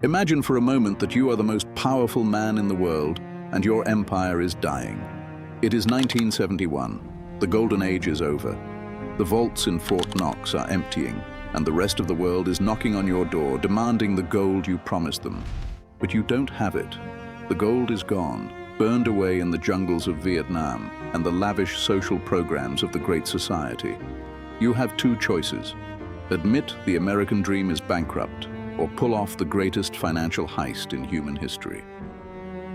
Imagine for a moment that you are the most powerful man in the world and your empire is dying. It is 1971. The golden age is over. The vaults in Fort Knox are emptying, and the rest of the world is knocking on your door, demanding the gold you promised them. But you don't have it. The gold is gone, burned away in the jungles of Vietnam and the lavish social programs of the Great Society. You have two choices: admit the American dream is bankrupt, or pull off the greatest financial heist in human history.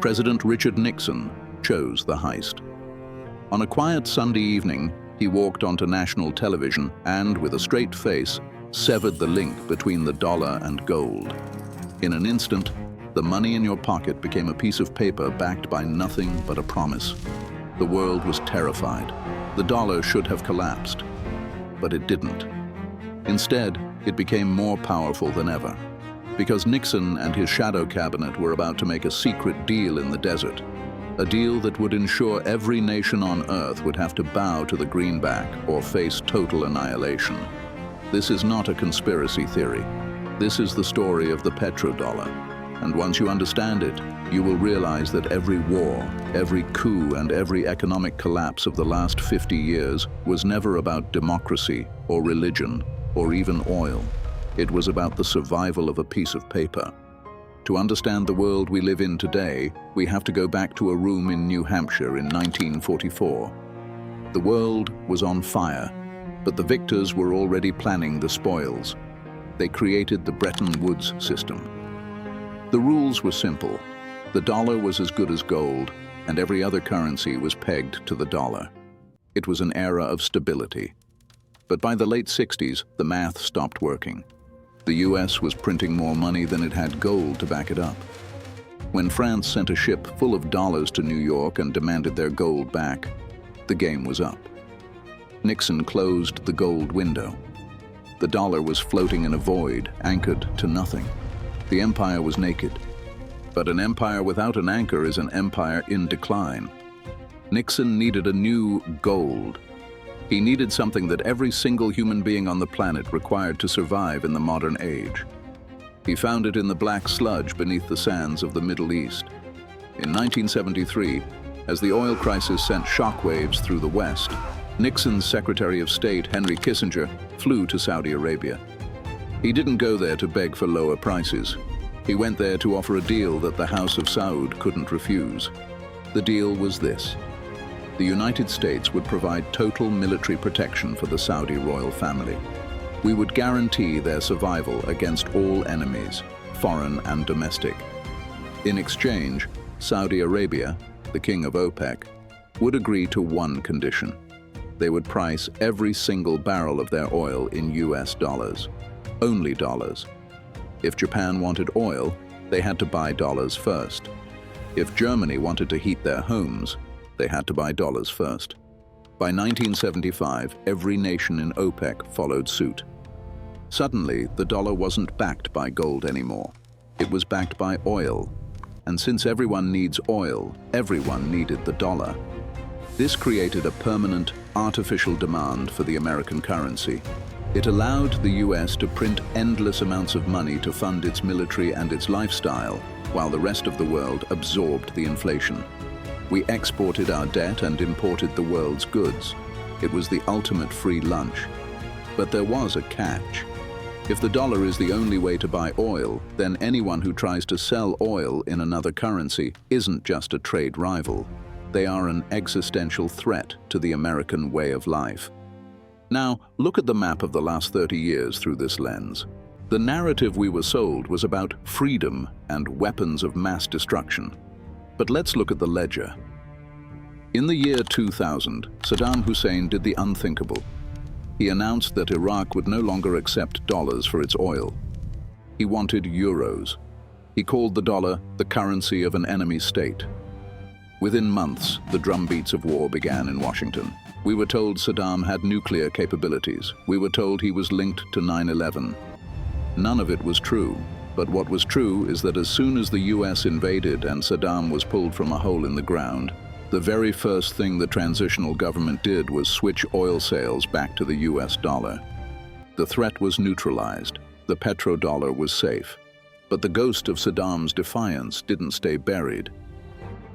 President Richard Nixon chose the heist. On a quiet Sunday evening, he walked onto national television and, with a straight face, severed the link between the dollar and gold. In an instant, the money in your pocket became a piece of paper backed by nothing but a promise. The world was terrified. The dollar should have collapsed, but it didn't. Instead, it became more powerful than ever, because Nixon and his shadow cabinet were about to make a secret deal in the desert, a deal that would ensure every nation on Earth would have to bow to the greenback or face total annihilation. This is not a conspiracy theory. This is the story of the petrodollar. And once you understand it, you will realize that every war, every coup, and every economic collapse of the last 50 years was never about democracy or religion or even oil. It was about the survival of a piece of paper. To understand the world we live in today, we have to go back to a room in New Hampshire in 1944. The world was on fire, but the victors were already planning the spoils. They created the Bretton Woods system. The rules were simple. The dollar was as good as gold, and every other currency was pegged to the dollar. It was an era of stability. But by the late 60s, the math stopped working. The US was printing more money than it had gold to back it up. When France sent a ship full of dollars to New York and demanded their gold back, the game was up. Nixon closed the gold window. The dollar was floating in a void, anchored to nothing. The empire was naked. But an empire without an anchor is an empire in decline. Nixon needed a new gold. He needed something that every single human being on the planet required to survive in the modern age. He found it in the black sludge beneath the sands of the Middle East. In 1973, as the oil crisis sent shockwaves through the West, Nixon's Secretary of State, Henry Kissinger, flew to Saudi Arabia. He didn't go there to beg for lower prices. He went there to offer a deal that the House of Saud couldn't refuse. The deal was this: the United States would provide total military protection for the Saudi royal family. We would guarantee their survival against all enemies, foreign and domestic. In exchange, Saudi Arabia, the king of OPEC, would agree to one condition. They would price every single barrel of their oil in US dollars, only dollars. If Japan wanted oil, they had to buy dollars first. If Germany wanted to heat their homes, they had to buy dollars first. By 1975, every nation in OPEC followed suit. Suddenly, the dollar wasn't backed by gold anymore. It was backed by oil. And since everyone needs oil, everyone needed the dollar. This created a permanent, artificial demand for the American currency. It allowed the US to print endless amounts of money to fund its military and its lifestyle, while the rest of the world absorbed the inflation. We exported our debt and imported the world's goods. It was the ultimate free lunch. But there was a catch. If the dollar is the only way to buy oil, then anyone who tries to sell oil in another currency isn't just a trade rival. They are an existential threat to the American way of life. Now, look at the map of the last 30 years through this lens. The narrative we were sold was about freedom and weapons of mass destruction. But let's look at the ledger. In the year 2000, Saddam Hussein did the unthinkable. He announced that Iraq would no longer accept dollars for its oil. He wanted euros. He called the dollar the currency of an enemy state. Within months, the drumbeats of war began in Washington. We were told Saddam had nuclear capabilities. We were told he was linked to 9/11. None of it was true. But what was true is that as soon as the US invaded and Saddam was pulled from a hole in the ground, the very first thing the transitional government did was switch oil sales back to the US dollar. The threat was neutralized. The petrodollar was safe. But the ghost of Saddam's defiance didn't stay buried.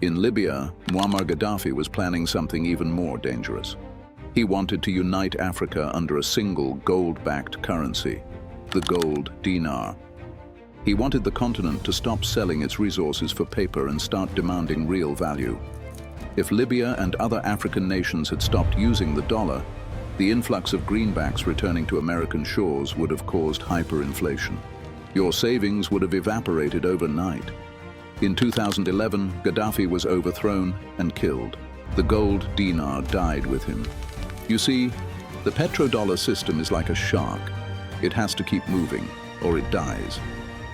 In Libya, Muammar Gaddafi was planning something even more dangerous. He wanted to unite Africa under a single gold-backed currency, the gold dinar. He wanted the continent to stop selling its resources for paper and start demanding real value. If Libya and other African nations had stopped using the dollar, the influx of greenbacks returning to American shores would have caused hyperinflation. Your savings would have evaporated overnight. In 2011, Gaddafi was overthrown and killed. The gold dinar died with him. You see, the petrodollar system is like a shark. It has to keep moving, or it dies.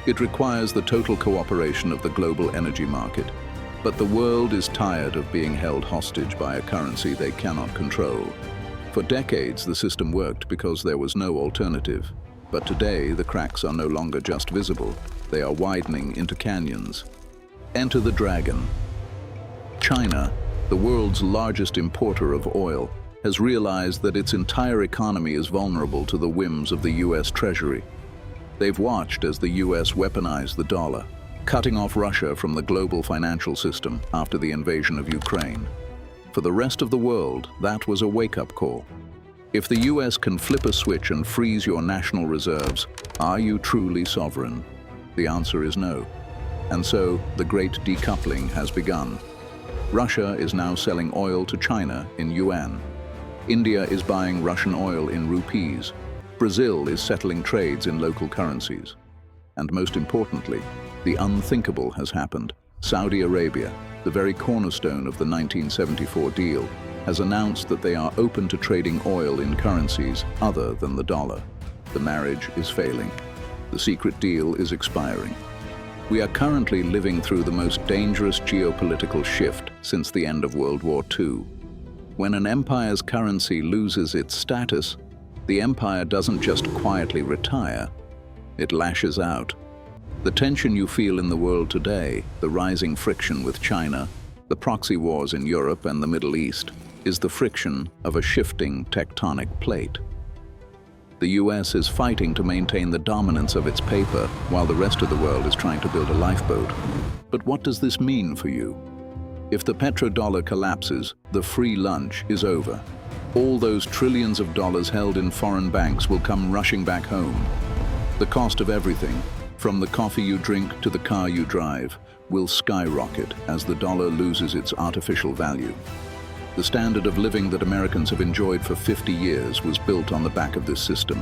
It requires the total cooperation of the global energy market. But the world is tired of being held hostage by a currency they cannot control. For decades, the system worked because there was no alternative. But today, the cracks are no longer just visible. They are widening into canyons. Enter the dragon. China, the world's largest importer of oil, has realized that its entire economy is vulnerable to the whims of the US Treasury. They've watched as the US weaponized the dollar, cutting off Russia from the global financial system after the invasion of Ukraine. For the rest of the world, that was a wake-up call. If the US can flip a switch and freeze your national reserves, are you truly sovereign? The answer is no. And so, the great decoupling has begun. Russia is now selling oil to China in yuan. India is buying Russian oil in rupees. Brazil is settling trades in local currencies. And most importantly, the unthinkable has happened. Saudi Arabia, the very cornerstone of the 1974 deal, has announced that they are open to trading oil in currencies other than the dollar. The marriage is failing. The secret deal is expiring. We are currently living through the most dangerous geopolitical shift since the end of World War II. When an empire's currency loses its status, the empire doesn't just quietly retire, it lashes out. The tension you feel in the world today, the rising friction with China, the proxy wars in Europe and the Middle East, is the friction of a shifting tectonic plate. The US is fighting to maintain the dominance of its paper while the rest of the world is trying to build a lifeboat. But what does this mean for you? If the petrodollar collapses, the free lunch is over. All those trillions of dollars held in foreign banks will come rushing back home. The cost of everything, from the coffee you drink to the car you drive, will skyrocket as the dollar loses its artificial value. The standard of living that Americans have enjoyed for 50 years was built on the back of this system.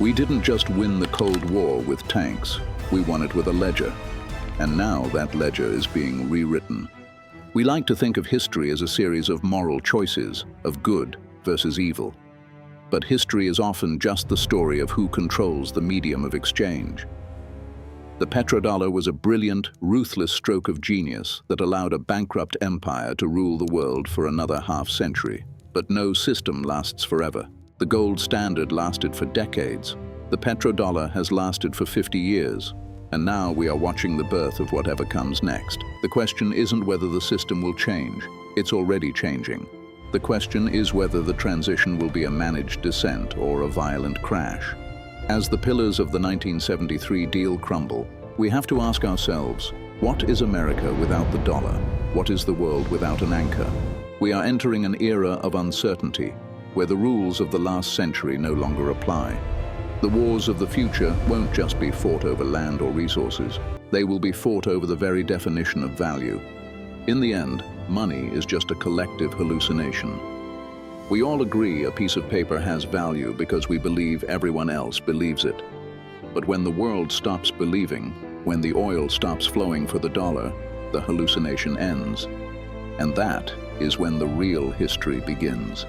We didn't just win the Cold War with tanks, we won it with a ledger. And now that ledger is being rewritten. We like to think of history as a series of moral choices, of good versus evil. But history is often just the story of who controls the medium of exchange. The petrodollar was a brilliant, ruthless stroke of genius that allowed a bankrupt empire to rule the world for another half-century. But no system lasts forever. The gold standard lasted for decades. The petrodollar has lasted for 50 years. And now we are watching the birth of whatever comes next. The question isn't whether the system will change. It's already changing. The question is whether the transition will be a managed descent or a violent crash. As the pillars of the 1973 deal crumble, we have to ask ourselves, what is America without the dollar? What is the world without an anchor? We are entering an era of uncertainty, where the rules of the last century no longer apply. The wars of the future won't just be fought over land or resources. They will be fought over the very definition of value. In the end, money is just a collective hallucination. We all agree a piece of paper has value because we believe everyone else believes it. But when the world stops believing, when the oil stops flowing for the dollar, the hallucination ends. And that is when the real history begins.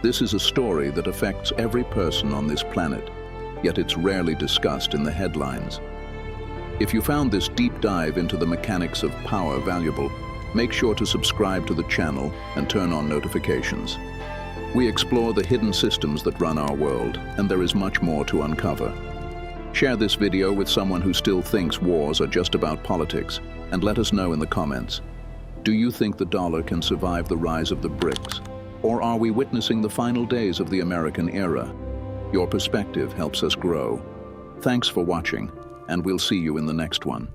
This is a story that affects every person on this planet, yet it's rarely discussed in the headlines. If you found this deep dive into the mechanics of power valuable, make sure to subscribe to the channel and turn on notifications. We explore the hidden systems that run our world, and there is much more to uncover. Share this video with someone who still thinks wars are just about politics, and let us know in the comments. Do you think the dollar can survive the rise of the BRICS? Or are we witnessing the final days of the American era? Your perspective helps us grow. Thanks for watching. and we'll see you in the next one.